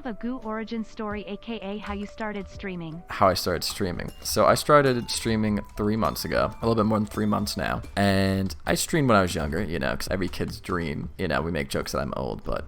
have a Goo Origin Story, aka how you started streaming? How I started streaming. So I started streaming 3 months ago, a little bit more than 3 months now. And I streamed when I was younger, because every kid's dream, we make jokes that I'm old, but,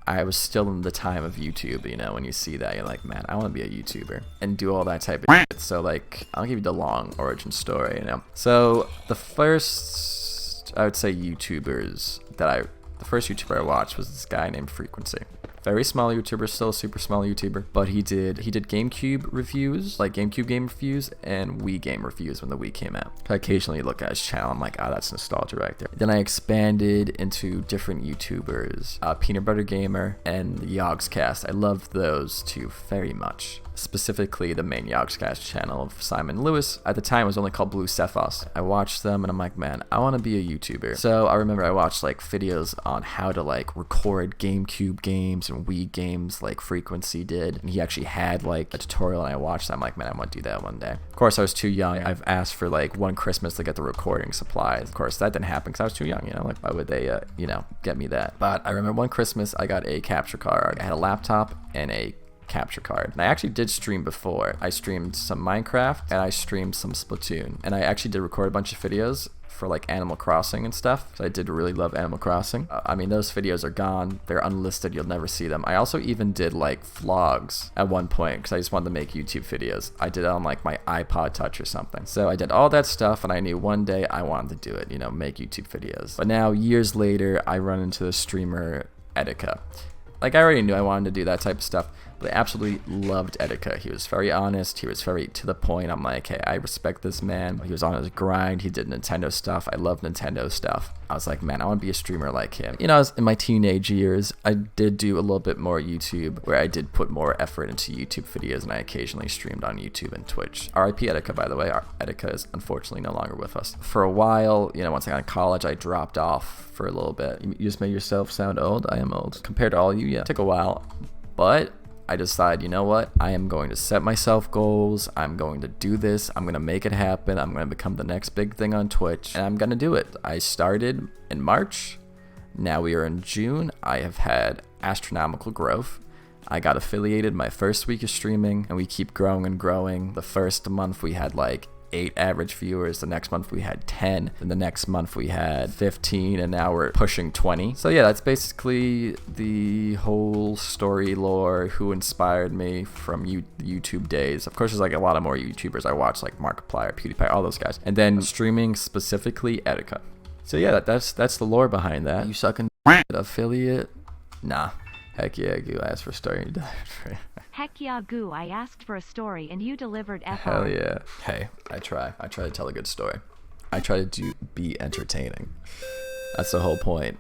I was still in the time of YouTube, when you see that, you're like, man, I want to be a YouTuber and do all that type of shit. So, like, I'll give you the long origin story, So, the first, I would say, the first YouTuber I watched was this guy named Frequency. Very small YouTuber, still a super small YouTuber, but he did GameCube reviews, like GameCube game reviews, and Wii game reviews when the Wii came out. I occasionally look at his channel, I'm like, oh, that's nostalgia right there. Then I expanded into different YouTubers, Peanut Butter Gamer and yogscast. I loved those two very much. Specifically the main yogscast channel of Simon Lewis. At the time it was only called Blue Cephas. I watched them and I'm like, man, I want to be a YouTuber. So I remember I watched like videos on how to like record GameCube games and Wii games like Frequency did, and he actually had like a tutorial and I watched that. I'm like, man, I want to do that one day. Of course I was too young. I've asked for like one Christmas to get the recording supplies. Of course that didn't happen because I was too young, like why would they get me that? But I remember one Christmas I got a capture card. I had a laptop and a capture card. And I actually did stream before. I streamed some Minecraft and I streamed some Splatoon, and I actually did record a bunch of videos for like Animal Crossing and stuff. So I did really love Animal Crossing. Those videos are gone. They're unlisted. You'll never see them. I also even did like vlogs at one point because I just wanted to make YouTube videos. I did it on like my iPod Touch or something. So I did all that stuff and I knew one day I wanted to do it, make YouTube videos. But now years later, I run into the streamer Etika. Like I already knew I wanted to do that type of stuff, but I absolutely loved Etika. He was very honest. He was very to the point. I'm like, hey, I respect this man. He was on his grind. He did Nintendo stuff. I love Nintendo stuff. I was like, man, I want to be a streamer like him. I was in my teenage years. I did do a little bit more YouTube, where I did put more effort into YouTube videos, and I occasionally streamed on YouTube and Twitch. R.I.P. Etika, by the way. Etika is unfortunately no longer with us. For a while, once I got in college, I dropped off for a little bit. You just made yourself sound old. I am old. Compared to all you, yeah. It took a while, but I decided, you know what? I am going to set myself goals. I'm going to do this. I'm going to make it happen. I'm going to become the next big thing on Twitch, and I'm going to do it. I started in March. Now we are in June. I have had astronomical growth. I got affiliated my first week of streaming, and we keep growing and growing. The first month we had like 8 average viewers. The next month we had 10, and the next month we had 15, and now we're pushing 20. So yeah, that's basically the whole story lore, who inspired me from YouTube days. Of course, there's like a lot of more YouTubers I watch, like Markiplier, PewDiePie, all those guys, and then streaming specifically Etika. So yeah, that's the lore behind that. You sucking affiliate? Nah. Heck yeah, Goo. I asked for a story and you died for it. Heck yeah, Goo. I asked for a story and you delivered FR. Hell yeah. Hey, I try to tell a good story. I try to be entertaining. That's the whole point.